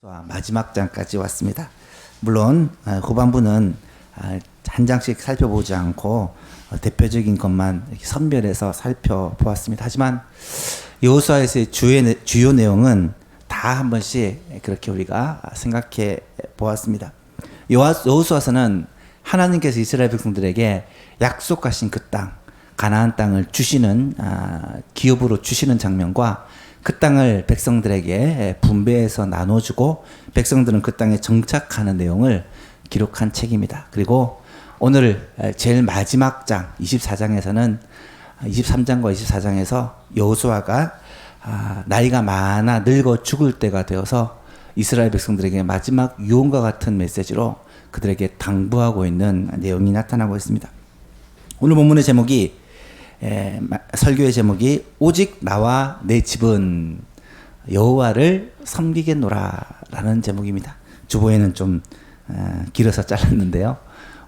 마지막 장까지 왔습니다. 물론 후반부는 한 장씩 살펴보지 않고 대표적인 것만 선별해서 살펴보았습니다. 하지만 여호수아에서의 주요 내용은 다 한 번씩 그렇게 우리가 생각해 보았습니다. 여호수아서는 하나님께서 이스라엘 백성들에게 약속하신 그 땅, 가나안 땅을 주시는 기업으로 주시는 장면과 그 땅을 백성들에게 분배해서 나눠주고 백성들은 그 땅에 정착하는 내용을 기록한 책입니다. 그리고 오늘 제일 마지막 장 24장에서는 23장과 24장에서 여호수아가 나이가 많아 늙어 죽을 때가 되어서 이스라엘 백성들에게 마지막 유언과 같은 메시지로 그들에게 당부하고 있는 내용이 나타나고 있습니다. 오늘 본문의 제목이 설교의 제목이 오직 나와 내 집은 여호와를 섬기겠노라 라는 제목입니다. 주보에는 좀 길어서 잘랐는데요.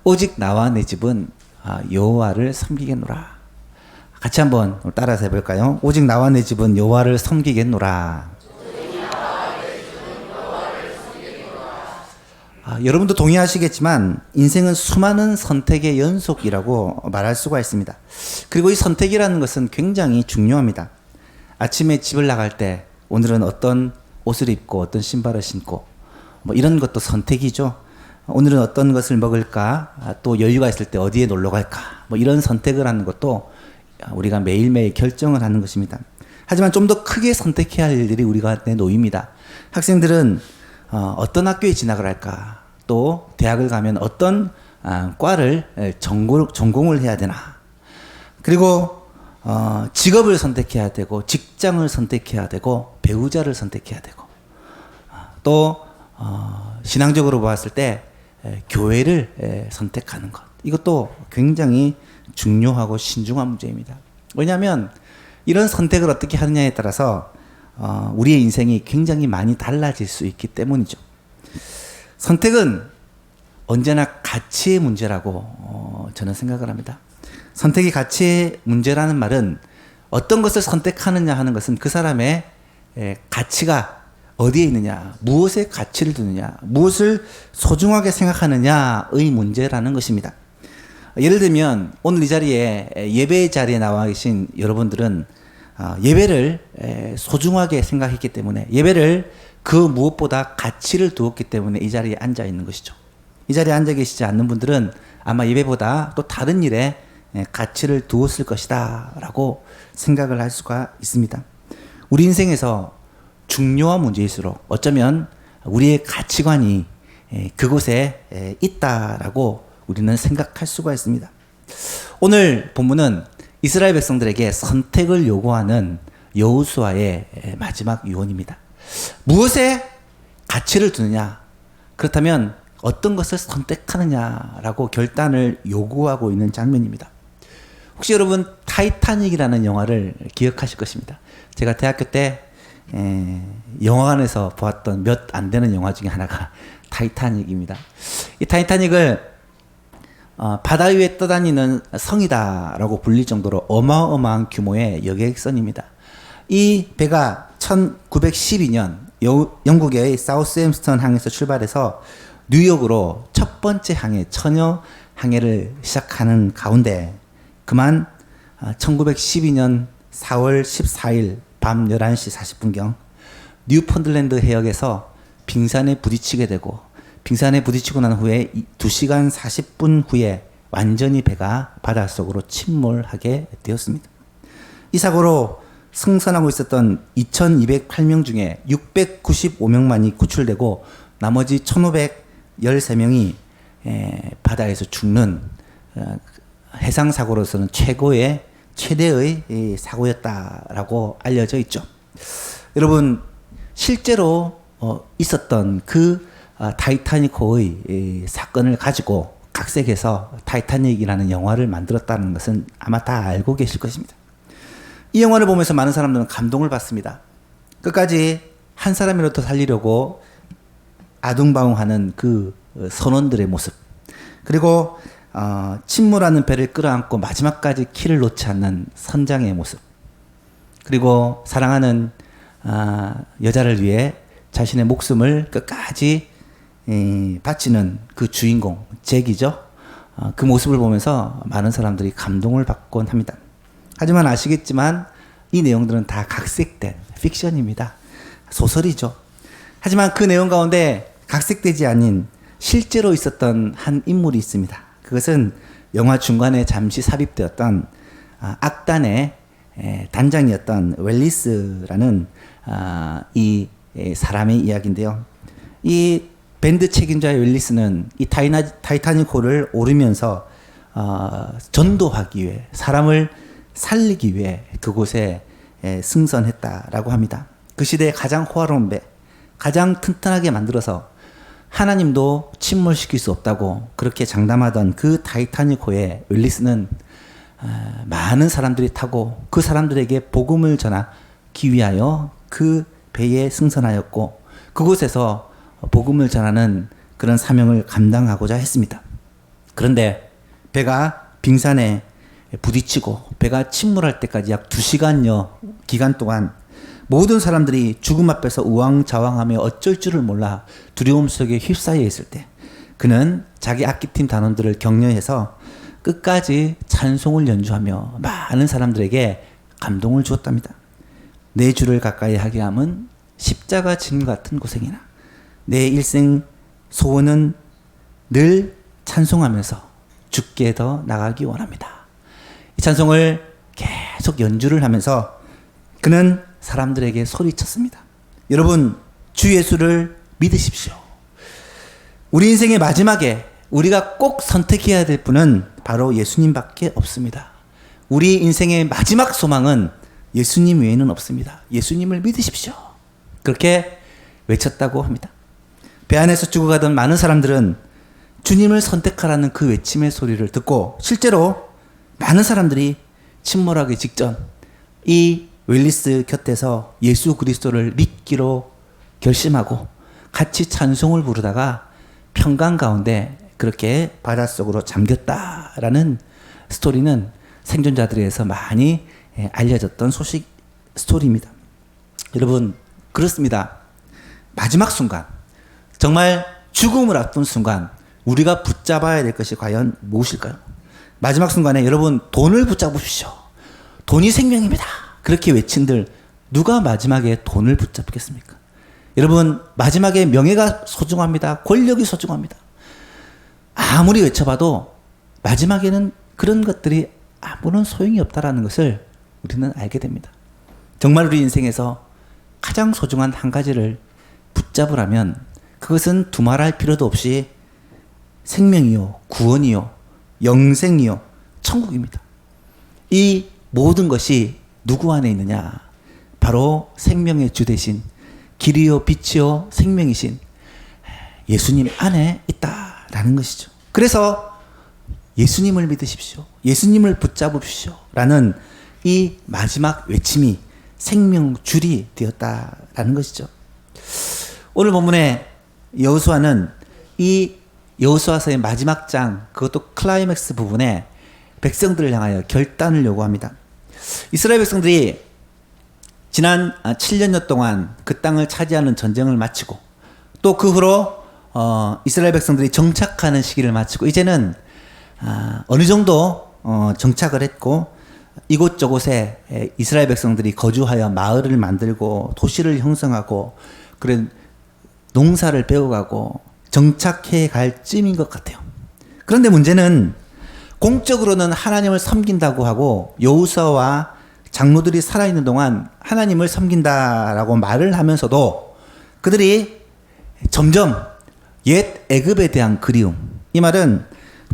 오직 나와 내 집은 여호와를 섬기겠노라. 같이 한번 따라서 해볼까요? 오직 나와 내 집은 여호와를 섬기겠노라. 여러분도 동의하시겠지만 인생은 수많은 선택의 연속이라고 말할 수가 있습니다. 그리고 이 선택이라는 것은 굉장히 중요합니다. 아침에 집을 나갈 때 오늘은 어떤 옷을 입고 어떤 신발을 신고 뭐 이런 것도 선택이죠. 오늘은 어떤 것을 먹을까, 또 여유가 있을 때 어디에 놀러 갈까, 뭐 이런 선택을 하는 것도 우리가 매일매일 결정을 하는 것입니다. 하지만 좀 더 크게 선택해야 할 일들이 우리가 놓입니다. 학생들은 어떤 학교에 진학을 할까, 또 대학을 가면 어떤 과를 전공을 해야 되나, 그리고 직업을 선택해야 되고 직장을 선택해야 되고 배우자를 선택해야 되고 또 신앙적으로 봤을 때 교회를 선택하는 것, 이것도 굉장히 중요하고 신중한 문제입니다. 왜냐하면 이런 선택을 어떻게 하느냐에 따라서 우리의 인생이 굉장히 많이 달라질 수 있기 때문이죠. 선택은 언제나 가치의 문제라고 저는 생각을 합니다. 선택이 가치의 문제라는 말은 어떤 것을 선택하느냐 하는 것은 그 사람의 가치가 어디에 있느냐, 무엇에 가치를 두느냐, 무엇을 소중하게 생각하느냐의 문제라는 것입니다. 예를 들면 오늘 이 자리에 예배 자리에 나와 계신 여러분들은 예배를 소중하게 생각했기 때문에, 예배를 그 무엇보다 가치를 두었기 때문에 이 자리에 앉아 있는 것이죠. 이 자리에 앉아 계시지 않는 분들은 아마 예배보다 또 다른 일에 가치를 두었을 것이다 라고 생각을 할 수가 있습니다. 우리 인생에서 중요한 문제일수록 어쩌면 우리의 가치관이 그곳에 있다라고 우리는 생각할 수가 있습니다. 오늘 본문은 이스라엘 백성들에게 선택을 요구하는 여호수아의 마지막 유언입니다. 무엇에 가치를 두느냐, 그렇다면 어떤 것을 선택하느냐라고 결단을 요구하고 있는 장면입니다. 혹시 여러분 타이타닉이라는 영화를 기억하실 것입니다. 제가 대학교 때 영화관에서 보았던 몇 안 되는 영화 중에 하나가 타이타닉입니다. 이 타이타닉을 바다 위에 떠다니는 성이다라고 불릴 정도로 어마어마한 규모의 여객선입니다. 이 배가 1912년 영국의 사우스햄스턴 항에서 출발해서 뉴욕으로 첫 번째 항해, 처녀 항해를 시작하는 가운데 그만 1912년 4월 14일 밤 11시 40분경 뉴펀들랜드 해역에서 빙산에 부딪히게 되고, 빙산에 부딪히고 난 후에 2시간 40분 후에 완전히 배가 바닷속으로 침몰하게 되었습니다. 이 사고로 승선하고 있었던 2208명 중에 695명만이 구출되고 나머지 1513명이 바다에서 죽는 해상사고로서는 최대의 사고였다라고 알려져 있죠. 여러분, 실제로 있었던 그 타이타닉호의 사건을 가지고 각색해서 타이타닉이라는 영화를 만들었다는 것은 아마 다 알고 계실 것입니다. 이 영화를 보면서 많은 사람들은 감동을 받습니다. 끝까지 한 사람이라도 살리려고 아둥바둥하는 그 선원들의 모습, 그리고 침몰하는 배를 끌어안고 마지막까지 키를 놓지 않는 선장의 모습, 그리고 사랑하는 여자를 위해 자신의 목숨을 끝까지 바치는 그 주인공 잭이죠. 그 모습을 보면서 많은 사람들이 감동을 받곤 합니다. 하지만 아시겠지만 이 내용들은 다 각색된 픽션입니다. 소설이죠. 하지만 그 내용 가운데 각색되지 않은 실제로 있었던 한 인물이 있습니다. 그것은 영화 중간에 잠시 삽입되었던 악단의 단장이었던 웰리스라는 이 사람의 이야기인데요. 이 밴드 책임자의 웰리스는 이 타이타닉호를 오르면서 전도하기 위해, 사람을 살리기 위해 그곳에 승선했다라고 합니다. 그 시대에 가장 호화로운 배, 가장 튼튼하게 만들어서 하나님도 침몰시킬 수 없다고 그렇게 장담하던 그 타이타닉호에 웰리스는 많은 사람들이 타고 그 사람들에게 복음을 전하기 위하여 그 배에 승선하였고, 그곳에서 복음을 전하는 그런 사명을 감당하고자 했습니다. 그런데 배가 빙산에 부딪히고 배가 침몰할 때까지 약 2시간여 기간 동안 모든 사람들이 죽음 앞에서 우왕좌왕하며 어쩔 줄을 몰라 두려움 속에 휩싸여 있을 때, 그는 자기 악기팀 단원들을 격려해서 끝까지 찬송을 연주하며 많은 사람들에게 감동을 주었답니다. 내 주를 가까이 하게 함은 십자가 짐 같은 고생이나 내 일생 소원은 늘 찬송하면서 주께 더 나가기 원합니다. 이 찬송을 계속 연주를 하면서 그는 사람들에게 소리쳤습니다. 여러분, 주 예수를 믿으십시오. 우리 인생의 마지막에 우리가 꼭 선택해야 될 분은 바로 예수님밖에 없습니다. 우리 인생의 마지막 소망은 예수님 외에는 없습니다. 예수님을 믿으십시오. 그렇게 외쳤다고 합니다. 배 안에서 죽어가던 많은 사람들은 주님을 선택하라는 그 외침의 소리를 듣고 실제로 많은 사람들이 침몰하기 직전 이 웰리스 곁에서 예수 그리스도를 믿기로 결심하고 같이 찬송을 부르다가 평강 가운데 그렇게 바닷속으로 잠겼다라는 스토리는 생존자들에게서 많이 알려졌던 스토리입니다. 여러분, 그렇습니다. 마지막 순간, 정말 죽음을 앞둔 순간 우리가 붙잡아야 될 것이 과연 무엇일까요? 마지막 순간에 여러분, 돈을 붙잡으십시오. 돈이 생명입니다. 그렇게 외친들 누가 마지막에 돈을 붙잡겠습니까? 여러분, 마지막에 명예가 소중합니다. 권력이 소중합니다. 아무리 외쳐봐도 마지막에는 그런 것들이 아무런 소용이 없다라는 것을 우리는 알게 됩니다. 정말 우리 인생에서 가장 소중한 한 가지를 붙잡으라면 그것은 두말할 필요도 없이 생명이요, 구원이요, 영생이요, 천국입니다. 이 모든 것이 누구 안에 있느냐? 바로 생명의 주 되신 길이요 빛이요 생명이신 예수님 안에 있다라는 것이죠. 그래서 예수님을 믿으십시오. 예수님을 붙잡으십시오. 라는 이 마지막 외침이 생명줄이 되었다라는 것이죠. 오늘 본문에 여호수아는 이 여호수아서의 마지막 장, 그것도 클라이맥스 부분에 백성들을 향하여 결단을 요구합니다. 이스라엘 백성들이 지난 7년여 동안 그 땅을 차지하는 전쟁을 마치고 또 그 후로 이스라엘 백성들이 정착하는 시기를 마치고 이제는 어느 정도 정착을 했고 이곳저곳에 이스라엘 백성들이 거주하여 마을을 만들고 도시를 형성하고 그런 농사를 배워가고 정착해 갈 쯤인 것 같아요. 그런데 문제는 공적으로는 하나님을 섬긴다고 하고 여호수아와 장로들이 살아있는 동안 하나님을 섬긴다라고 말을 하면서도 그들이 점점 옛 애굽에 대한 그리움, 이 말은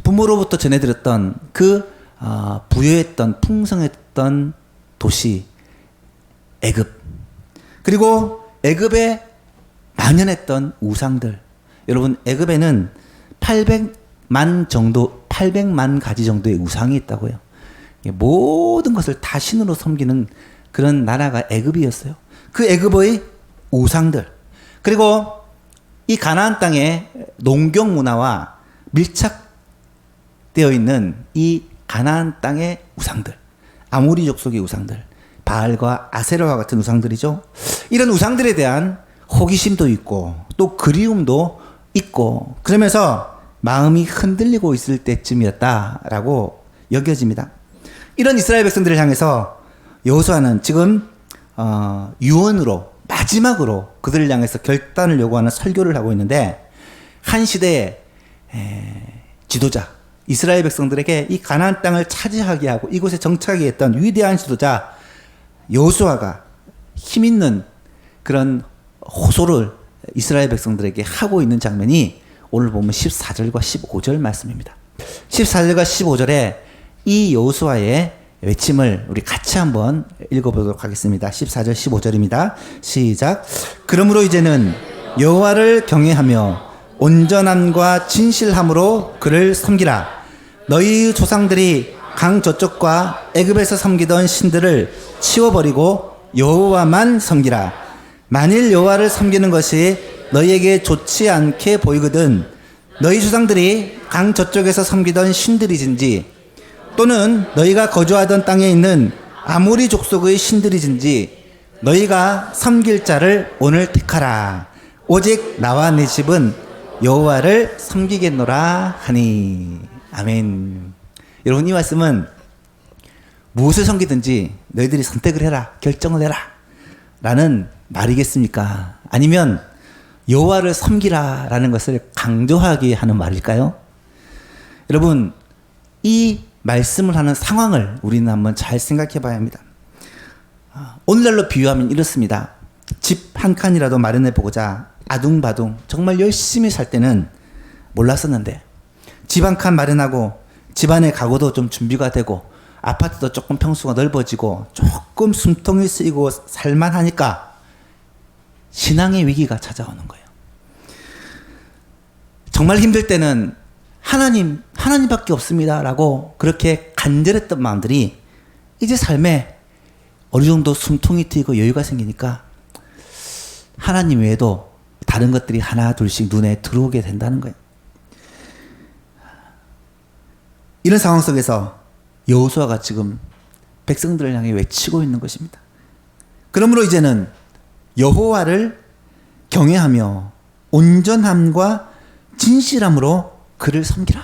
부모로부터 전해들었던 그 부유했던 풍성했던 도시 애굽, 그리고 애굽에 만연했던 우상들. 여러분, 애굽에는 800만 가지 정도의 우상이 있다고요. 모든 것을 다 신으로 섬기는 그런 나라가 애굽이었어요. 그 애굽의 우상들, 그리고 이 가나안 땅의 농경 문화와 밀착되어 있는 이 가나안 땅의 우상들, 아모리 족속의 우상들, 바알과 아세라와 같은 우상들이죠. 이런 우상들에 대한 호기심도 있고 또 그리움도 있고 그러면서 마음이 흔들리고 있을 때쯤이었다라고 여겨집니다. 이런 이스라엘 백성들을 향해서 여호수아는 지금 유언으로 마지막으로 그들을 향해서 결단을 요구하는 설교를 하고 있는데 한 시대의 지도자 이스라엘 백성들에게 이 가나안 땅을 차지하게 하고 이곳에 정착하게 했던 위대한 지도자 여호수아가 힘있는 그런 호소를 이스라엘 백성들에게 하고 있는 장면이 오늘 보면 14절과 15절 말씀입니다. 14절과 15절에 이 여호수아의 외침을 우리 같이 한번 읽어보도록 하겠습니다. 14절 15절입니다. 시작. 그러므로 이제는 여호와를 경외하며 온전함과 진실함으로 그를 섬기라. 너희 조상들이 강 저쪽과 애굽에서 섬기던 신들을 치워버리고 여호와만 섬기라. 만일 여호와를 섬기는 것이 너희에게 좋지 않게 보이거든 너희 조상들이 강 저쪽에서 섬기던 신들이든지 또는 너희가 거주하던 땅에 있는 아모리 족속의 신들이든지 너희가 섬길 자를 오늘 택하라. 오직 나와 내 집은 여호와를 섬기겠노라 하니. 아멘. 여러분 이 말씀은 무엇을 섬기든지 너희들이 선택을 해라, 결정을 해라 라는 말이겠습니까? 아니면 여호와를 섬기라 라는 것을 강조하게 하는 말일까요? 여러분 이 말씀을 하는 상황을 우리는 한번 잘 생각해 봐야 합니다. 오늘날로 비유하면 이렇습니다. 집 한 칸이라도 마련해 보고자 아둥바둥 정말 열심히 살 때는 몰랐었는데 집 한 칸 마련하고 집안의 가구도 좀 준비가 되고 아파트도 조금 평수가 넓어지고 조금 숨통이 쓰이고 살만하니까 신앙의 위기가 찾아오는 거예요. 정말 힘들 때는 하나님밖에 없습니다 라고 그렇게 간절했던 마음들이 이제 삶에 어느 정도 숨통이 트이고 여유가 생기니까 하나님 외에도 다른 것들이 하나 둘씩 눈에 들어오게 된다는 거예요. 이런 상황 속에서 여호수아가 지금 백성들을 향해 외치고 있는 것입니다. 그러므로 이제는 여호와를 경외하며 온전함과 진실함으로 그를 섬기라.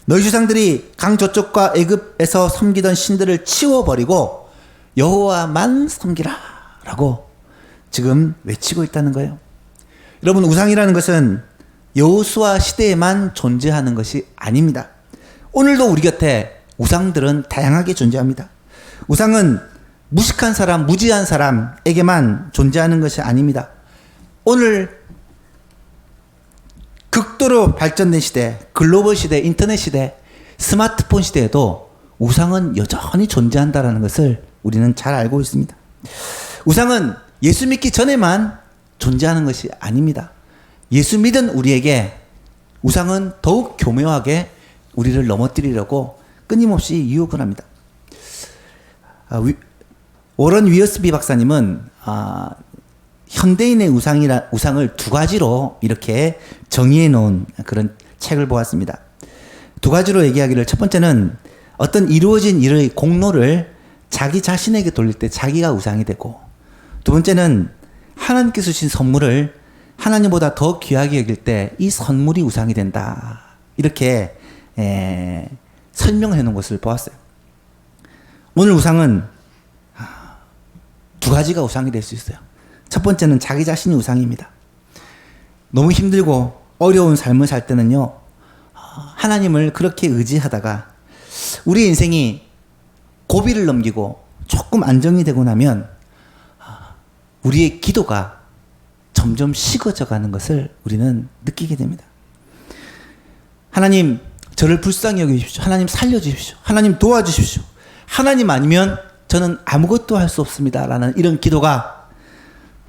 너희 조상들이 강 저쪽과 애굽에서 섬기던 신들을 치워버리고 여호와만 섬기라 라고 지금 외치고 있다는 거예요. 여러분 우상이라는 것은 여호수아 시대에만 존재하는 것이 아닙니다. 오늘도 우리 곁에 우상들은 다양하게 존재합니다. 우상은 무식한 사람, 무지한 사람에게만 존재하는 것이 아닙니다. 오늘 극도로 발전된 시대, 글로벌 시대, 인터넷 시대, 스마트폰 시대에도 우상은 여전히 존재한다는 것을 우리는 잘 알고 있습니다. 우상은 예수 믿기 전에만 존재하는 것이 아닙니다. 예수 믿은 우리에게 우상은 더욱 교묘하게 우리를 넘어뜨리려고 끊임없이 유혹을 합니다. 워런 위어스비 박사님은 현대인의 우상을 두 가지로 이렇게 정의해 놓은 그런 책을 보았습니다. 두 가지로 얘기하기를 첫 번째는 어떤 이루어진 일의 공로를 자기 자신에게 돌릴 때 자기가 우상이 되고 두 번째는 하나님께서 주신 선물을 하나님보다 더 귀하게 여길 때 이 선물이 우상이 된다. 이렇게 설명해 놓은 것을 보았어요. 오늘 우상은 두 가지가 우상이 될 수 있어요. 첫 번째는 자기 자신이 우상입니다. 너무 힘들고 어려운 삶을 살 때는요, 하나님을 그렇게 의지하다가 우리 인생이 고비를 넘기고 조금 안정이 되고 나면 우리의 기도가 점점 식어져 가는 것을 우리는 느끼게 됩니다. 하나님, 저를 불쌍히 여기십시오. 하나님 살려주십시오. 하나님 도와주십시오. 하나님 아니면 저는 아무것도 할 수 없습니다. 라는 이런 기도가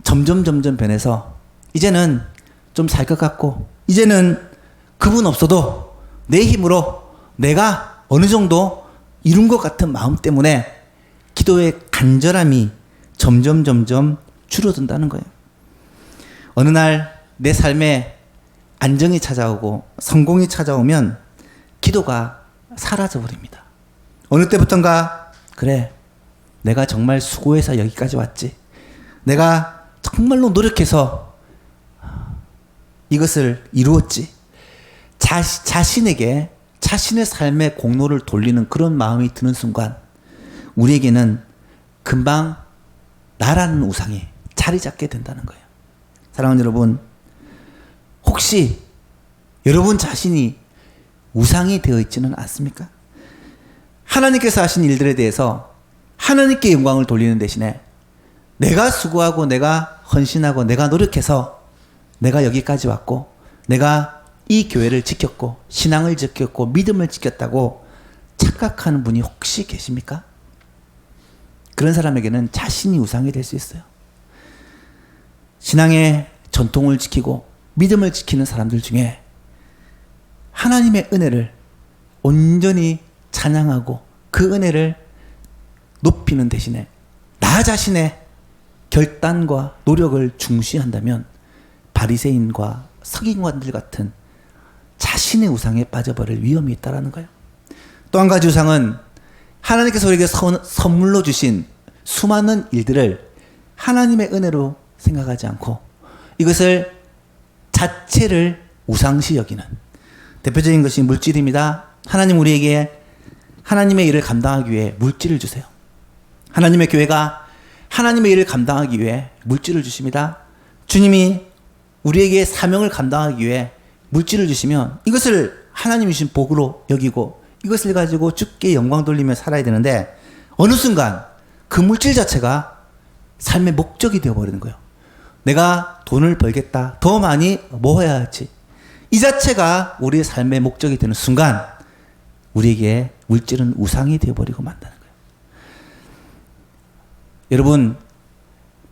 점점 변해서 이제는 좀 살 것 같고 이제는 그분 없어도 내 힘으로 내가 어느 정도 이룬 것 같은 마음 때문에 기도의 간절함이 점점 줄어든다는 거예요. 어느 날 내 삶에 안정이 찾아오고 성공이 찾아오면 기도가 사라져버립니다. 어느 때부턴가 그래 내가 정말 수고해서 여기까지 왔지. 내가 정말로 노력해서 이것을 이루었지. 자신에게 자신의 삶의 공로를 돌리는 그런 마음이 드는 순간 우리에게는 금방 나라는 우상이 자리 잡게 된다는 거예요. 사랑하는 여러분, 혹시 여러분 자신이 우상이 되어 있지는 않습니까? 하나님께서 하신 일들에 대해서 하나님께 영광을 돌리는 대신에 내가 수고하고 내가 헌신하고 내가 노력해서 내가 여기까지 왔고 내가 이 교회를 지켰고 신앙을 지켰고 믿음을 지켰다고 착각하는 분이 혹시 계십니까? 그런 사람에게는 자신이 우상이 될 수 있어요. 신앙의 전통을 지키고 믿음을 지키는 사람들 중에 하나님의 은혜를 온전히 찬양하고 그 은혜를 높이는 대신에 나 자신의 결단과 노력을 중시한다면 바리새인과 서기관들 같은 자신의 우상에 빠져버릴 위험이 있다는 거예요. 또 한 가지 우상은 하나님께서 우리에게 선물로 주신 수많은 일들을 하나님의 은혜로 생각하지 않고 이것을 자체를 우상시 여기는 대표적인 것이 물질입니다. 하나님 우리에게 하나님의 일을 감당하기 위해 물질을 주세요. 하나님의 교회가 하나님의 일을 감당하기 위해 물질을 주십니다. 주님이 우리에게 사명을 감당하기 위해 물질을 주시면 이것을 하나님이 주신 복으로 여기고 이것을 가지고 주께 영광 돌리며 살아야 되는데 어느 순간 그 물질 자체가 삶의 목적이 되어버리는 거예요. 내가 돈을 벌겠다. 더 많이 모아야지. 이 자체가 우리의 삶의 목적이 되는 순간 우리에게 물질은 우상이 되어버리고 만다는 거예요. 여러분,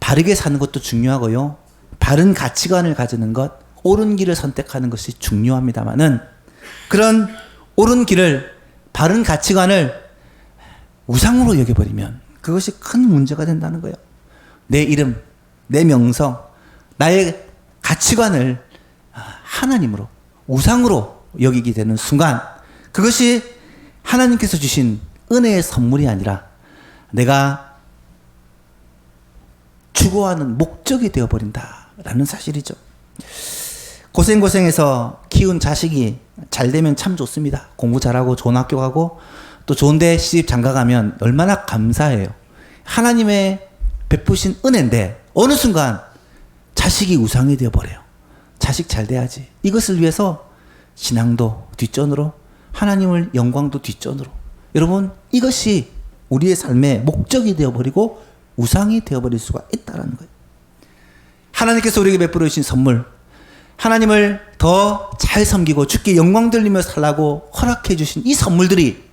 바르게 사는 것도 중요하고요. 바른 가치관을 가지는 것, 옳은 길을 선택하는 것이 중요합니다만은 그런 옳은 길을, 바른 가치관을 우상으로 여겨버리면 그것이 큰 문제가 된다는 거예요. 내 이름, 내 명성, 나의 가치관을 하나님으로, 우상으로 여기게 되는 순간 그것이 하나님께서 주신 은혜의 선물이 아니라 내가 추구하는 목적이 되어버린다라는 사실이죠. 고생해서 키운 자식이 잘 되면 참 좋습니다. 공부 잘하고 좋은 학교 가고 또 좋은 데 시집 장가 가면 얼마나 감사해요. 하나님의 베푸신 은혜인데 어느 순간 자식이 우상이 되어버려요. 자식 잘 돼야지. 이것을 위해서 신앙도 뒷전으로, 하나님을 영광도 뒷전으로. 여러분, 이것이 우리의 삶의 목적이 되어버리고 우상이 되어버릴 수가 있다는 거예요. 하나님께서 우리에게 베풀어 주신 선물, 하나님을 더 잘 섬기고 주께 영광 돌리며 살라고 허락해 주신 이 선물들이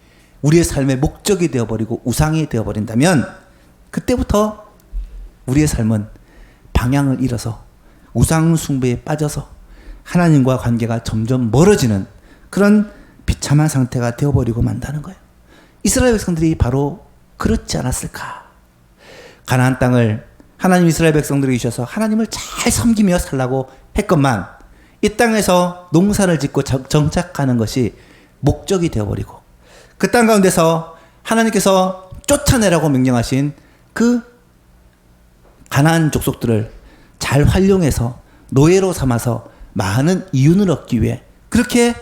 우리의 삶의 목적이 되어버리고 우상이 되어버린다면 그때부터 우리의 삶은 방향을 잃어서 우상 숭배에 빠져서 하나님과 관계가 점점 멀어지는 그런 비참한 상태가 되어버리고 만다는 거예요. 이스라엘 백성들이 바로 그렇지 않았을까? 가나안 땅을 하나님 이스라엘 백성들에게 주셔서 하나님을 잘 섬기며 살라고 했건만 이 땅에서 농사를 짓고 정착하는 것이 목적이 되어버리고 그 땅 가운데서 하나님께서 쫓아내라고 명령하신 그 가나안 족속들을 잘 활용해서 노예로 삼아서 많은 이윤을 얻기 위해 그렇게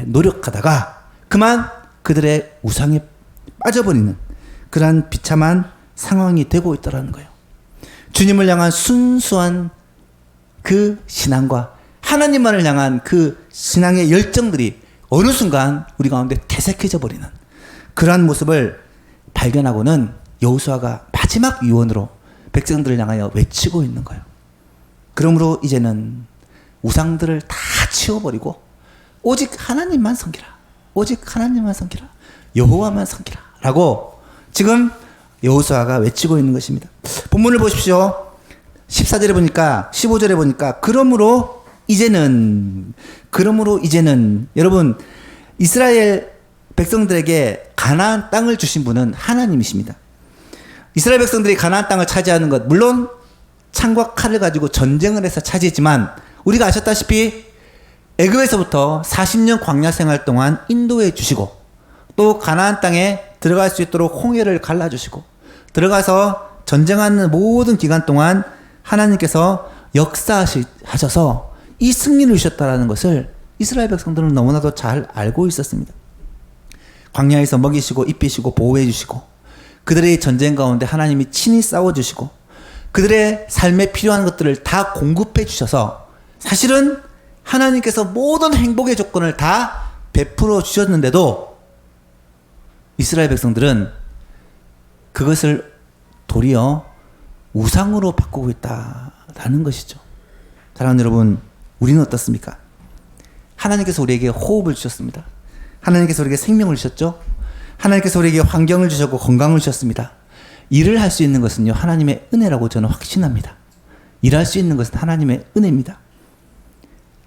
노력하다가 그만 그들의 우상에 빠져버리는 그러한 비참한 상황이 되고 있다는 거예요. 주님을 향한 순수한 그 신앙과 하나님만을 향한 그 신앙의 열정들이 어느 순간 우리 가운데 퇴색해져 버리는 그러한 모습을 발견하고는 여호수아가 마지막 유언으로 백성들을 향하여 외치고 있는 거예요. 그러므로 이제는 우상들을 다 치워버리고 오직 하나님만 섬기라. 오직 하나님만 섬기라. 여호와만 섬기라. 라고 지금 여호수아가 외치고 있는 것입니다. 본문을 보십시오. 14절에 보니까 15절에 보니까 그러므로 이제는 여러분 이스라엘 백성들에게 가나안 땅을 주신 분은 하나님이십니다. 이스라엘 백성들이 가나안 땅을 차지하는 것 물론 창과 칼을 가지고 전쟁을 해서 차지했지만 우리가 아셨다시피 애굽에서부터 40년 광야 생활 동안 인도해 주시고 또 가나안 땅에 들어갈 수 있도록 홍해를 갈라주시고 들어가서 전쟁하는 모든 기간 동안 하나님께서 역사하셔서 이 승리를 주셨다는 것을 이스라엘 백성들은 너무나도 잘 알고 있었습니다. 광야에서 먹이시고 입히시고 보호해 주시고 그들의 전쟁 가운데 하나님이 친히 싸워주시고 그들의 삶에 필요한 것들을 다 공급해 주셔서 사실은 하나님께서 모든 행복의 조건을 다 베풀어 주셨는데도 이스라엘 백성들은 그것을 도리어 우상으로 바꾸고 있다라는 것이죠. 사랑하는 여러분, 우리는 어떻습니까? 하나님께서 우리에게 호흡을 주셨습니다. 하나님께서 우리에게 생명을 주셨죠. 하나님께서 우리에게 환경을 주셨고 건강을 주셨습니다. 일을 할 수 있는 것은요, 하나님의 은혜라고 저는 확신합니다. 일할 수 있는 것은 하나님의 은혜입니다.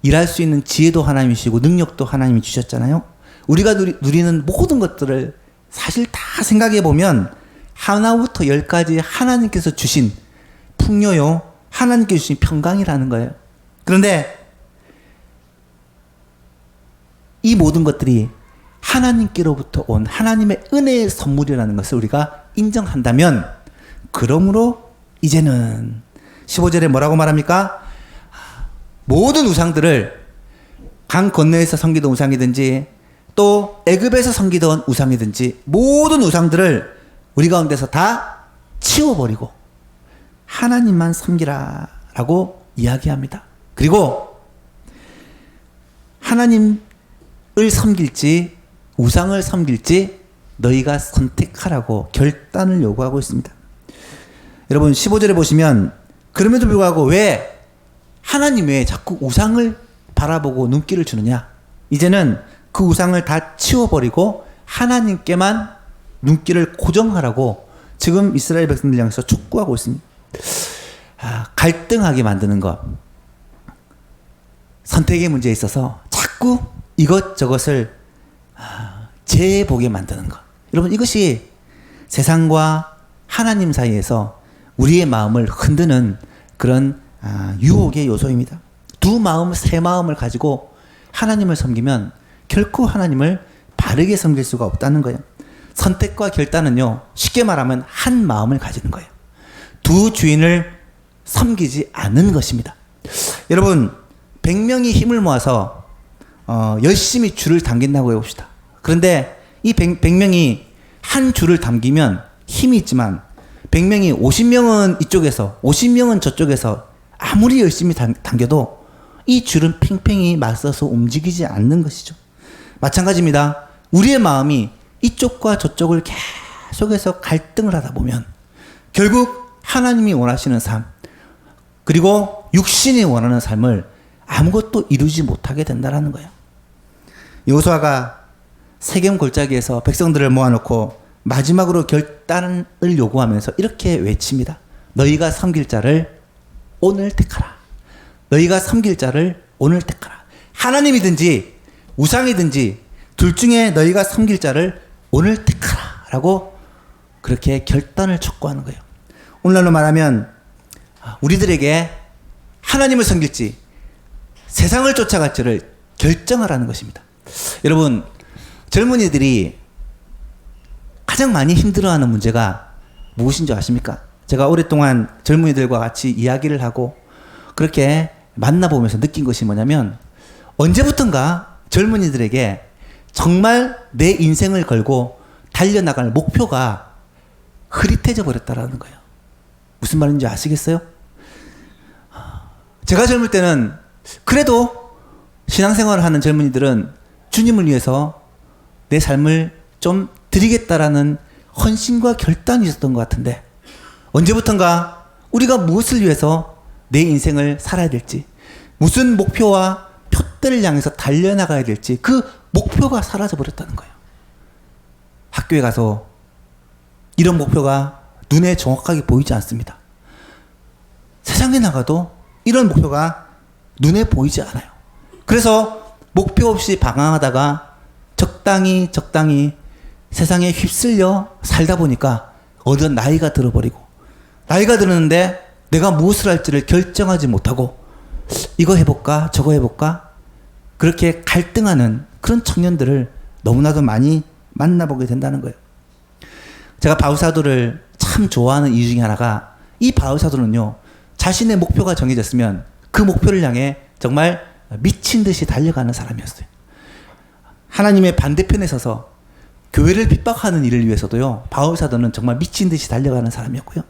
일할 수 있는 지혜도 하나님이시고 능력도 하나님이 주셨잖아요. 우리가 누리는 모든 것들을 사실 다 생각해 보면 하나부터 열까지 하나님께서 주신 풍요요, 하나님께서 주신 평강이라는 거예요. 그런데 이 모든 것들이 하나님께로부터 온 하나님의 은혜의 선물이라는 것을 우리가 인정한다면, 그러므로 이제는 15절에 뭐라고 말합니까? 모든 우상들을 강 건너에서 섬기던 우상이든지 또 애굽에서 섬기던 우상이든지 모든 우상들을 우리 가운데서 다 치워버리고 하나님만 섬기라 라고 이야기합니다. 그리고 하나님을 섬길지 우상을 섬길지 너희가 선택하라고 결단을 요구하고 있습니다. 여러분 15절에 보시면 그럼에도 불구하고 왜 하나님 외에 자꾸 우상을 바라보고 눈길을 주느냐? 이제는 그 우상을 다 치워버리고 하나님께만 눈길을 고정하라고 지금 이스라엘 백성들 향해서 촉구하고 있습니다. 갈등하게 만드는 것, 선택의 문제에 있어서 자꾸 이것저것을 재보게 만드는 것. 여러분 이것이 세상과 하나님 사이에서 우리의 마음을 흔드는 그런 유혹의 요소입니다. 두 마음, 세 마음을 가지고 하나님을 섬기면 결코 하나님을 바르게 섬길 수가 없다는 거예요. 선택과 결단은요, 쉽게 말하면 한 마음을 가지는 거예요. 두 주인을 섬기지 않는 것입니다. 여러분 100명이 힘을 모아서 열심히 줄을 당긴다고 해봅시다. 그런데 이 100명이 한 줄을 당기면 힘이 있지만 100명이 50명은 이쪽에서 50명은 저쪽에서 아무리 열심히 당겨도 이 줄은 팽팽히 맞서서 움직이지 않는 것이죠. 마찬가지입니다. 우리의 마음이 이쪽과 저쪽을 계속해서 갈등을 하다 보면 결국 하나님이 원하시는 삶, 그리고 육신이 원하는 삶을 아무것도 이루지 못하게 된다는 거예요. 여호수아가 세겜 골짜기에서 백성들을 모아놓고 마지막으로 결단을 요구하면서 이렇게 외칩니다. 너희가 섬길 자를 오늘 택하라. 너희가 섬길 자를 오늘 택하라. 하나님이든지 우상이든지 둘 중에 너희가 섬길 자를 오늘 택하라 라고 그렇게 결단을 촉구하는 거예요. 오늘날로 말하면 우리들에게 하나님을 섬길지 세상을 쫓아갈지를 결정하라는 것입니다. 여러분 젊은이들이 가장 많이 힘들어하는 문제가 무엇인 줄 아십니까? 제가 오랫동안 젊은이들과 같이 이야기를 하고 그렇게 만나보면서 느낀 것이 뭐냐면, 언제부턴가 젊은이들에게 정말 내 인생을 걸고 달려나갈 목표가 흐릿해져 버렸다라는 거예요. 무슨 말인지 아시겠어요? 제가 젊을 때는 그래도 신앙생활을 하는 젊은이들은 주님을 위해서 내 삶을 좀 드리겠다라는 헌신과 결단이 있었던 것 같은데, 언제부턴가 우리가 무엇을 위해서 내 인생을 살아야 될지, 무슨 목표와 표대를 향해서 달려나가야 될지 그 목표가 사라져 버렸다는 거예요. 학교에 가서 이런 목표가 눈에 정확하게 보이지 않습니다. 세상에 나가도 이런 목표가 눈에 보이지 않아요. 그래서 목표 없이 방황하다가 적당히 세상에 휩쓸려 살다 보니까 어느 나이가 들어버리고, 나이가 들었는데 내가 무엇을 할지를 결정하지 못하고 이거 해볼까 저거 해볼까 그렇게 갈등하는 그런 청년들을 너무나도 많이 만나보게 된다는 거예요. 제가 바울사도를 참 좋아하는 이유 중에 하나가, 이 바울사도는요 자신의 목표가 정해졌으면 그 목표를 향해 정말 미친 듯이 달려가는 사람이었어요. 하나님의 반대편에 서서 교회를 핍박하는 일을 위해서도요, 바울 사도는 정말 미친 듯이 달려가는 사람이었고요.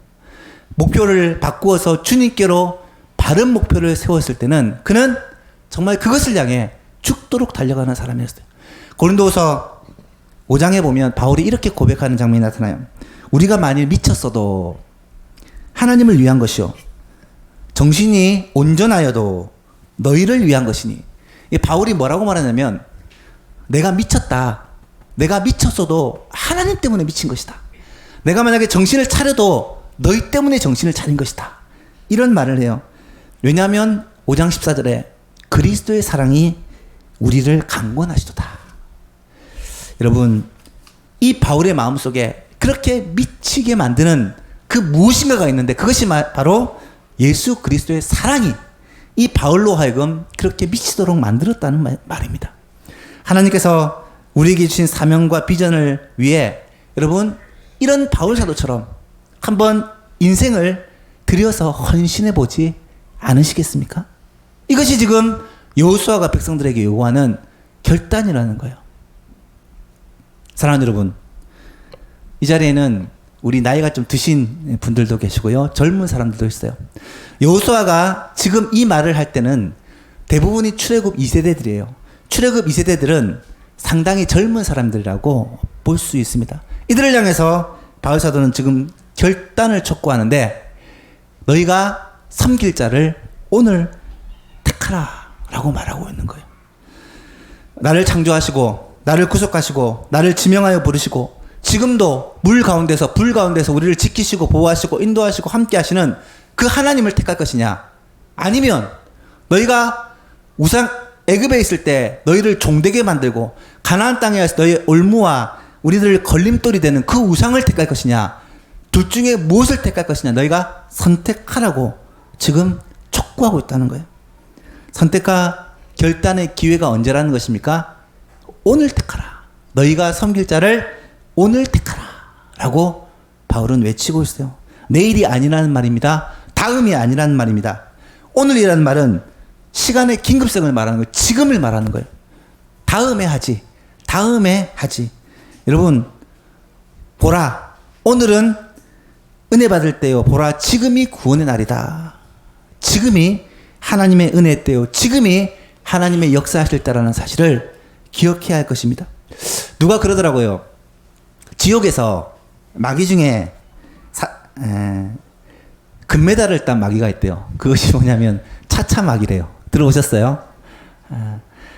목표를 바꾸어서 주님께로 바른 목표를 세웠을 때는 그는 정말 그것을 향해 죽도록 달려가는 사람이었어요. 고린도후서 5장에 보면 바울이 이렇게 고백하는 장면이 나타나요. 우리가 만일 미쳤어도 하나님을 위한 것이요, 정신이 온전하여도 너희를 위한 것이니. 바울이 뭐라고 말하냐면, 내가 미쳤다. 내가 미쳤어도 하나님 때문에 미친 것이다. 내가 만약에 정신을 차려도 너희 때문에 정신을 차린 것이다. 이런 말을 해요. 왜냐하면 5장 14절에 그리스도의 사랑이 우리를 강권하시도다. 여러분, 이 바울의 마음속에 그렇게 미치게 만드는 그 무엇인가가 있는데, 그것이 바로 예수 그리스도의 사랑이 이 바울로 하여금 그렇게 미치도록 만들었다는 말입니다. 하나님께서 우리에게 주신 사명과 비전을 위해 여러분, 이런 바울 사도처럼 한번 인생을 들여서 헌신해 보지 않으시겠습니까? 이것이 지금 여호수아가 백성들에게 요구하는 결단이라는 거예요. 사랑하는 여러분, 이 자리에는 우리 나이가 좀 드신 분들도 계시고요, 젊은 사람들도 있어요. 여호수아가 지금 이 말을 할 때는 대부분이 출애굽 2세대들이에요. 출애굽 2세대들은 상당히 젊은 사람들이라고 볼 수 있습니다. 이들을 향해서 바울 사도는 지금 결단을 촉구하는데, 너희가 섬길 자를 오늘 택하라 라고 말하고 있는 거예요. 나를 창조하시고 나를 구속하시고 나를 지명하여 부르시고 지금도 물 가운데서 불 가운데서 우리를 지키시고 보호하시고 인도하시고 함께 하시는 그 하나님을 택할 것이냐, 아니면 너희가 우상 애굽에 있을 때 너희를 종되게 만들고 가나안 땅에 와서 너희의 올무와 우리들 걸림돌이 되는 그 우상을 택할 것이냐, 둘 중에 무엇을 택할 것이냐, 너희가 선택하라고 지금 촉구하고 있다는 거예요. 선택과 결단의 기회가 언제라는 것입니까? 오늘 택하라. 너희가 섬길 자를 오늘 택하라 라고 바울은 외치고 있어요. 내일이 아니라는 말입니다. 다음이 아니라는 말입니다. 오늘이라는 말은 시간의 긴급성을 말하는 거예요. 지금을 말하는 거예요. 다음에 하지. 다음에 하지. 여러분, 보라, 오늘은 은혜 받을 때요. 보라, 지금이 구원의 날이다. 지금이 하나님의 은혜의 때요. 지금이 하나님의 역사하실 때라는 사실을 기억해야 할 것입니다. 누가 그러더라고요. 지옥에서 마귀 중에 금메달을 딴 마귀가 있대요. 그것이 뭐냐면 차차마귀래요. 들어보셨어요?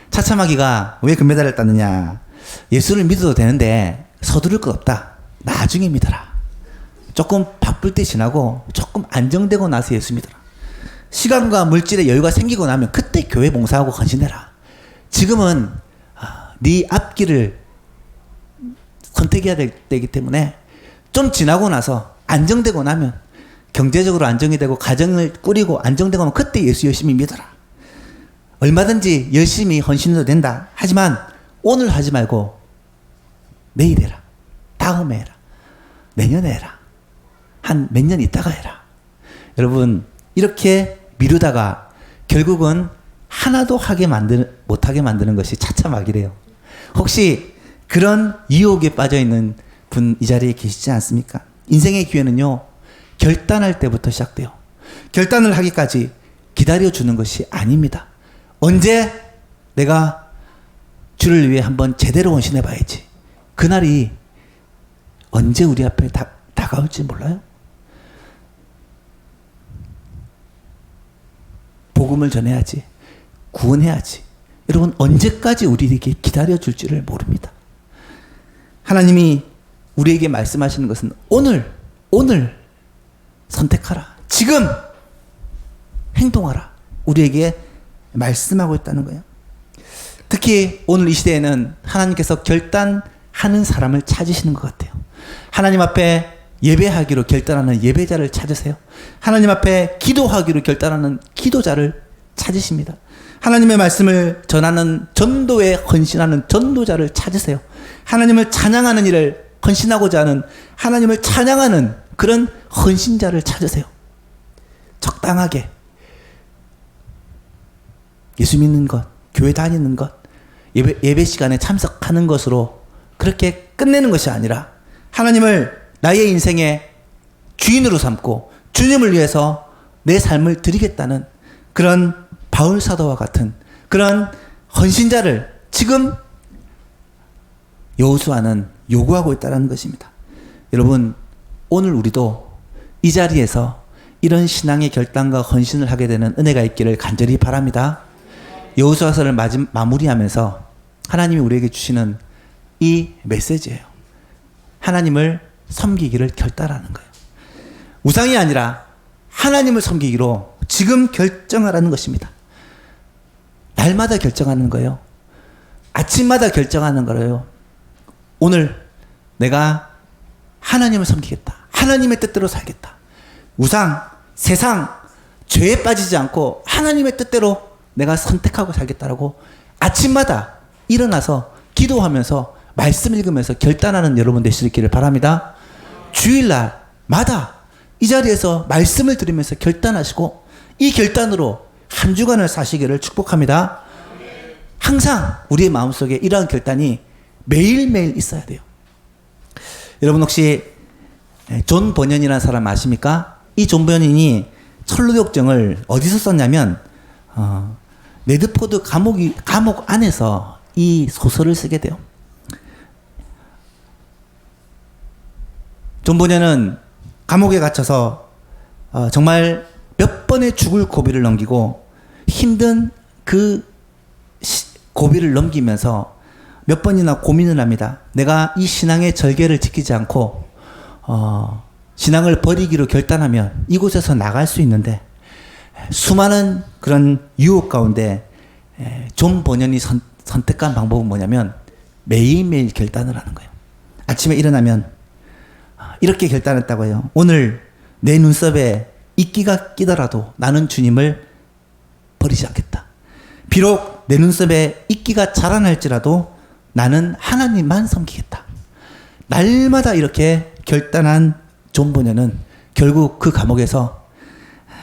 차차마귀가 왜 금메달을 땄느냐. 예수를 믿어도 되는데 서두를 것 없다. 나중에 믿어라. 조금 바쁠 때 지나고 조금 안정되고 나서 예수 믿어라. 시간과 물질의 여유가 생기고 나면 그때 교회 봉사하고 헌신해라. 지금은 네 앞길을 선택해야 될 때이기 때문에 좀 지나고 나서 안정되고 나면, 경제적으로 안정이 되고 가정을 꾸리고 안정되고 나면 그때 예수 열심히 믿어라. 얼마든지 열심히 헌신해도 된다. 하지만 오늘 하지 말고 내일 해라. 다음에 해라. 내년에 해라. 한 몇 년 있다가 해라. 여러분, 이렇게 미루다가 결국은 하나도 못하게 만드는 것이 차차마귀래요. 혹시 그런 유혹에 빠져있는 분 이 자리에 계시지 않습니까? 인생의 기회는요, 결단할 때부터 시작돼요. 결단을 하기까지 기다려주는 것이 아닙니다. 언제 내가 주를 위해 한번 제대로 헌신해봐야지. 그날이 언제 우리 앞에 다가올지 몰라요? 복음을 전해야지. 구원해야지. 여러분, 언제까지 우리에게 기다려줄지를 모릅니다. 하나님이 우리에게 말씀하시는 것은 오늘 선택하라. 지금 행동하라. 우리에게 말씀하고 있다는 거예요. 특히 오늘 이 시대에는 하나님께서 결단하는 사람을 찾으시는 것 같아요. 하나님 앞에 예배하기로 결단하는 예배자를 찾으세요. 하나님 앞에 기도하기로 결단하는 기도자를 찾으십니다. 하나님의 말씀을 전하는 전도에 헌신하는 전도자를 찾으세요. 하나님을 찬양하는 일을 헌신하고자 하는, 하나님을 찬양하는 그런 헌신자를 찾으세요. 적당하게 예수 믿는 것, 교회 다니는 것, 예배 시간에 참석하는 것으로 그렇게 끝내는 것이 아니라 하나님을 나의 인생의 주인으로 삼고 주님을 위해서 내 삶을 드리겠다는 그런 바울 사도와 같은 그런 헌신자를 지금 여호수아는 요구하고 있다는 것입니다. 여러분, 오늘 우리도 이 자리에서 이런 신앙의 결단과 헌신을 하게 되는 은혜가 있기를 간절히 바랍니다. 여호수아서를 마무리하면서 하나님이 우리에게 주시는 이 메시지예요. 하나님을 섬기기를 결단하는 거예요. 우상이 아니라 하나님을 섬기기로 지금 결정하라는 것입니다. 날마다 결정하는 거예요. 아침마다 결정하는 거예요. 오늘 내가 하나님을 섬기겠다. 하나님의 뜻대로 살겠다. 우상, 세상, 죄에 빠지지 않고 하나님의 뜻대로 내가 선택하고 살겠다라고 아침마다 일어나서 기도하면서 말씀 읽으면서 결단하는 여러분 되시기를 바랍니다. 주일날마다 이 자리에서 말씀을 들으면서 결단하시고 이 결단으로 한 주간을 사시기를 축복합니다. 항상 우리의 마음속에 이러한 결단이 매일매일 있어야 돼요. 여러분 혹시 존 버년이라는 사람 아십니까? 이 존 버년이 철로역정을 어디서 썼냐면 네드포드 감옥 안에서 이 소설을 쓰게 돼요. 존 버년은 감옥에 갇혀서 정말 몇 번의 죽을 고비를 넘기고 힘든 그 고비를 넘기면서 몇 번이나 고민을 합니다. 내가 이 신앙의 절개를 지키지 않고 신앙을 버리기로 결단하면 이곳에서 나갈 수 있는데 수많은 그런 유혹 가운데 존 버년이 선택한 방법은 뭐냐면 매일매일 결단을 하는 거예요. 아침에 일어나면 이렇게 결단했다고 해요. 오늘 내 눈썹에 이끼가 끼더라도 나는 주님을 버리지 않겠다. 비록 내 눈썹에 이끼가 자라날지라도 나는 하나님만 섬기겠다. 날마다 이렇게 결단한 존 버년은 결국 그 감옥에서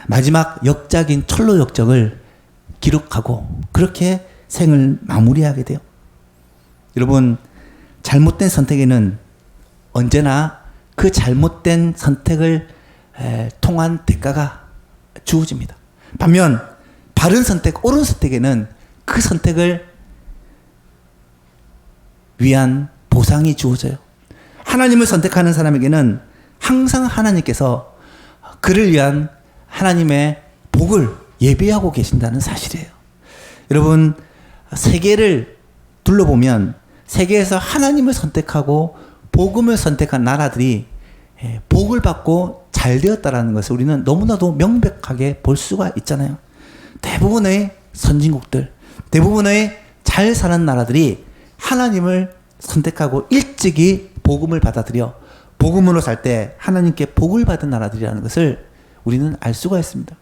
마지막 역작인 철로 역적을 기록하고 그렇게 생을 마무리하게 돼요. 여러분, 잘못된 선택에는 언제나 그 잘못된 선택을 통한 대가가 주어집니다. 반면 바른 선택, 옳은 선택에는 그 선택을 위한 보상이 주어져요. 하나님을 선택하는 사람에게는 항상 하나님께서 그를 위한 하나님의 복을 예비하고 계신다는 사실이에요. 여러분, 세계를 둘러보면 세계에서 하나님을 선택하고 복음을 선택한 나라들이 복을 받고 잘 되었다라는 것을 우리는 너무나도 명백하게 볼 수가 있잖아요. 대부분의 선진국들, 대부분의 잘 사는 나라들이 하나님을 선택하고 일찍이 복음을 받아들여 복음으로 살 때 하나님께 복을 받은 나라들이라는 것을 우리는 알 수가 있습니다.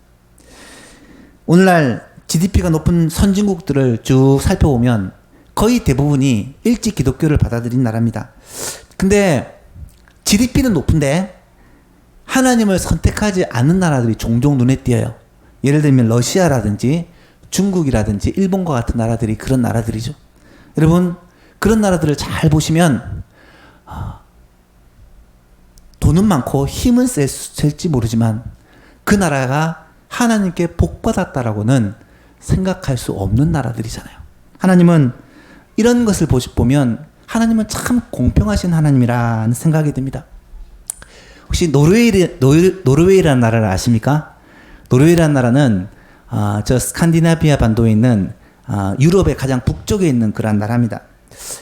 오늘날 GDP가 높은 선진국들을 쭉 살펴보면 거의 대부분이 일찍 기독교를 받아들인 나라입니다. 근데 GDP는 높은데 하나님을 선택하지 않는 나라들이 종종 눈에 띄어요. 예를 들면 러시아라든지 중국이라든지 일본과 같은 나라들이 그런 나라들이죠. 여러분, 그런 나라들을 잘 보시면 돈은 많고 힘은 셀지 모르지만 그 나라가 하나님께 복받았다라고는 생각할 수 없는 나라들이잖아요. 하나님은 이런 것을 보면 하나님은 참 공평하신 하나님이라는 생각이 듭니다. 혹시 노르웨이라는 나라를 아십니까? 노르웨이라는 나라는 저 스칸디나비아 반도에 있는 유럽의 가장 북쪽에 있는 그런 나라입니다.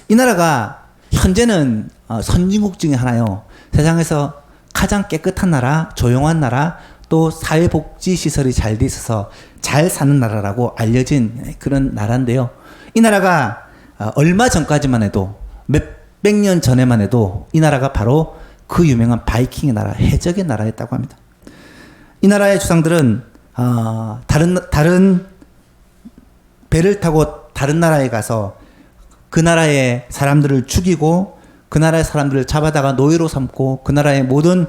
이 나라가 현재는 선진국 중에 하나요. 세상에서 가장 깨끗한 나라, 조용한 나라, 또 사회복지시설이 잘 돼 있어서 잘 사는 나라라고 알려진 그런 나라인데요. 이 나라가 얼마 전까지만 해도 몇백 년 전에만 해도 이 나라가 바로 그 유명한 바이킹의 나라, 해적의 나라였다고 합니다. 이 나라의 주상들은 다른 배를 타고 다른 나라에 가서 그 나라의 사람들을 죽이고 그 나라의 사람들을 잡아다가 노예로 삼고 그 나라의 모든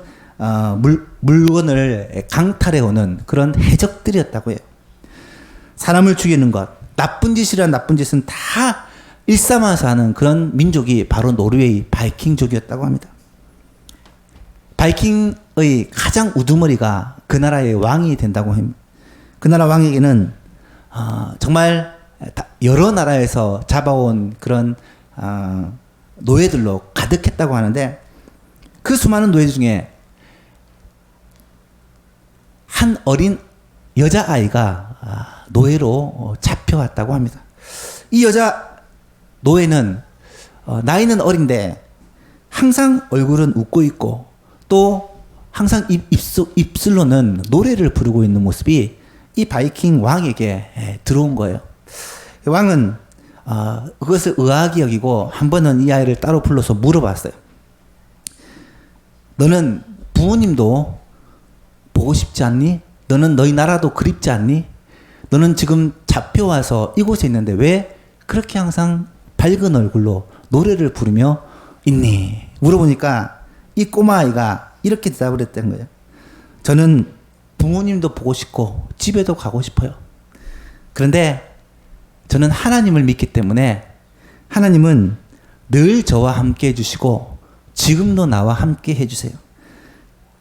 물건을 강탈해오는 그런 해적들이었다고 해요. 사람을 죽이는 것, 나쁜 짓이란 나쁜 짓은 다 일삼아서 하는 그런 민족이 바로 노르웨이 바이킹족이었다고 합니다. 바이킹의 가장 우두머리가 그 나라의 왕이 된다고 합니다. 그 나라 왕에게는 정말 여러 나라에서 잡아온 그런 노예들로 가득했다고 하는데, 그 수많은 노예 중에 한 어린 여자아이가 노예로 잡혀왔다고 합니다. 이 여자 노예는 나이는 어린데 항상 얼굴은 웃고 있고 또 항상 입술로는 노래를 부르고 있는 모습이 이 바이킹 왕에게 들어온 거예요. 왕은 그것을 의아하게 여기고 한 번은 이 아이를 따로 불러서 물어봤어요. 너는 부모님도 보고 싶지 않니? 너는 너희 나라도 그립지 않니? 너는 지금 잡혀와서 이곳에 있는데 왜 그렇게 항상 밝은 얼굴로 노래를 부르며 있니? 물어보니까 이 꼬마아이가 이렇게 대답을 했다는 거예요. 저는 부모님도 보고 싶고 집에도 가고 싶어요. 그런데 저는 하나님을 믿기 때문에 하나님은 늘 저와 함께 해주시고 지금도 나와 함께 해주세요.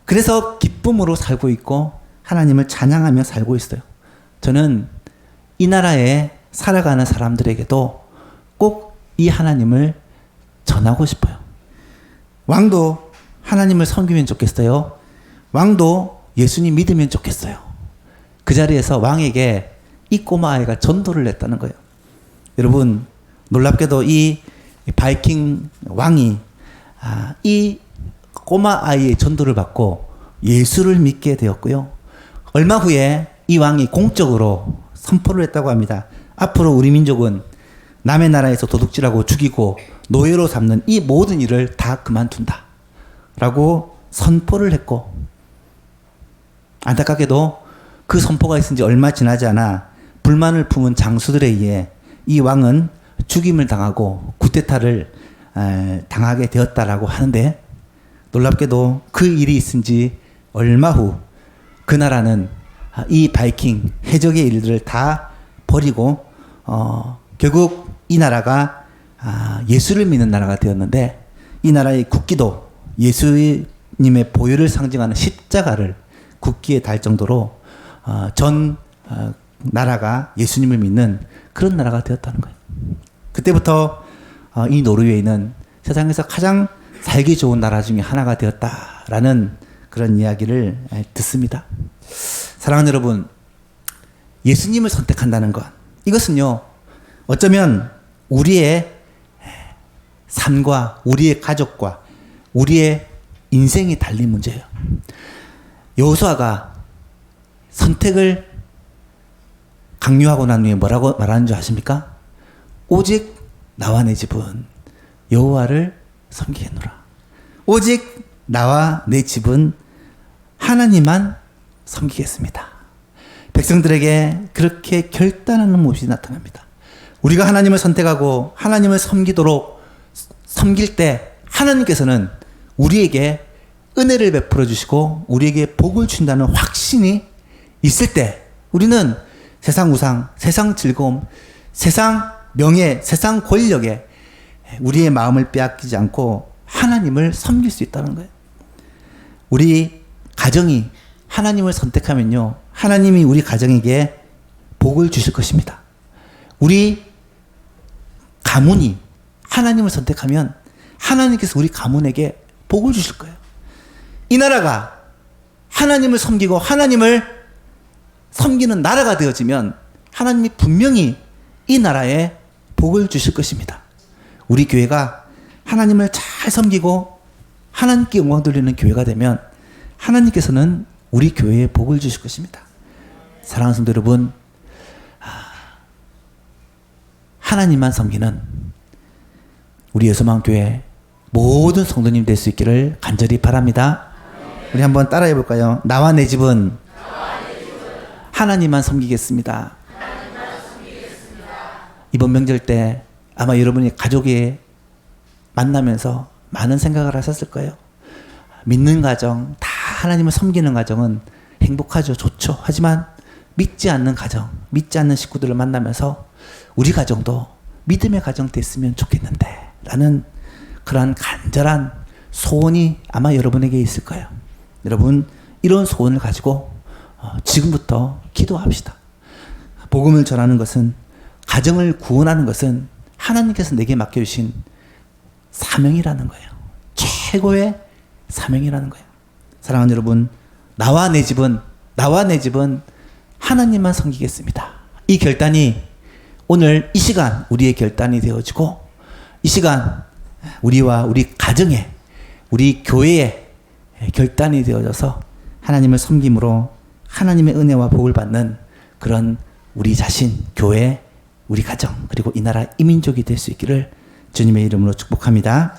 그래서 기쁨으로 살고 있고 하나님을 찬양하며 살고 있어요. 저는 이 나라에 살아가는 사람들에게도 꼭 이 하나님을 전하고 싶어요. 왕도 하나님을 섬기면 좋겠어요. 왕도 예수님 믿으면 좋겠어요. 그 자리에서 왕에게 이 꼬마아이가 전도를 했다는 거예요. 여러분, 놀랍게도 이 바이킹 왕이 이 꼬마아이의 전도를 받고 예수를 믿게 되었고요. 얼마 후에 이 왕이 공적으로 선포를 했다고 합니다. 앞으로 우리 민족은 남의 나라에서 도둑질하고 죽이고 노예로 삼는 이 모든 일을 다 그만둔다 라고 선포를 했고, 안타깝게도 그 선포가 있은 지 얼마 지나지 않아 불만을 품은 장수들에 의해 이 왕은 죽임을 당하고 쿠데타를 당하게 되었다라고 하는데, 놀랍게도 그 일이 있은 지 얼마 후 그 나라는 이 바이킹 해적의 일들을 다 버리고 결국 이 나라가 예수를 믿는 나라가 되었는데, 이 나라의 국기도 예수님의 보혈을 상징하는 십자가를 국기에 달 정도로 전 나라가 예수님을 믿는 그런 나라가 되었다는 거예요. 그때부터 이 노르웨이는 세상에서 가장 살기 좋은 나라 중에 하나가 되었다라는 그런 이야기를 듣습니다. 사랑하는 여러분, 예수님을 선택한다는 것, 이것은요, 어쩌면 우리의 삶과 우리의 가족과 우리의 인생이 달린 문제예요. 여호수아가 선택을 강요하고 난 후에 뭐라고 말하는 줄 아십니까? 오직 나와 내 집은 여호와를 섬기겠노라. 오직 나와 내 집은 하나님만 섬기겠습니다. 백성들에게 그렇게 결단하는 모습이 나타납니다. 우리가 하나님을 선택하고 하나님을 섬길 때 하나님께서는 우리에게 은혜를 베풀어 주시고 우리에게 복을 준다는 확신이 있을 때 우리는 세상 우상, 세상 즐거움, 세상 명예, 세상 권력에 우리의 마음을 빼앗기지 않고 하나님을 섬길 수 있다는 거예요. 우리 가정이 하나님을 선택하면요, 하나님이 우리 가정에게 복을 주실 것입니다. 우리 가문이 하나님을 선택하면 하나님께서 우리 가문에게 복을 주실 거예요. 이 나라가 하나님을 섬기고 하나님을 섬기는 나라가 되어지면 하나님이 분명히 이 나라에 복을 주실 것입니다. 우리 교회가 하나님을 잘 섬기고 하나님께 영광 돌리는 교회가 되면 하나님께서는 우리 교회에 복을 주실 것입니다. 사랑하는 성도 여러분, 하나님만 섬기는 우리 여서만교회 모든 성도님 될 수 있기를 간절히 바랍니다. 우리 한번 따라해 볼까요? 나와 내 집은 하나님만 섬기겠습니다. 이번 명절 때 아마 여러분이 가족이 만나면서 많은 생각을 하셨을 거예요. 믿는 가정 다 하나님을 섬기는 가정은 행복하죠. 좋죠. 하지만 믿지 않는 가정, 믿지 않는 식구들을 만나면서 우리 가정도 믿음의 가정 됐으면 좋겠는데 라는 그러한 간절한 소원이 아마 여러분에게 있을 거예요. 여러분 이런 소원을 가지고 지금부터 기도합시다. 복음을 전하는 것은, 가정을 구원하는 것은 하나님께서 내게 맡겨주신 사명이라는 거예요. 최고의 사명이라는 거예요. 사랑하는 여러분, 나와 내 집은 하나님만 섬기겠습니다. 이 결단이 오늘 이 시간 우리의 결단이 되어지고, 이 시간 우리와 우리 가정에, 우리 교회의 결단이 되어져서 하나님을 섬김으로 하나님의 은혜와 복을 받는 그런 우리 자신, 교회, 우리 가정, 그리고 이 나라 이민족이 될 수 있기를 주님의 이름으로 축복합니다.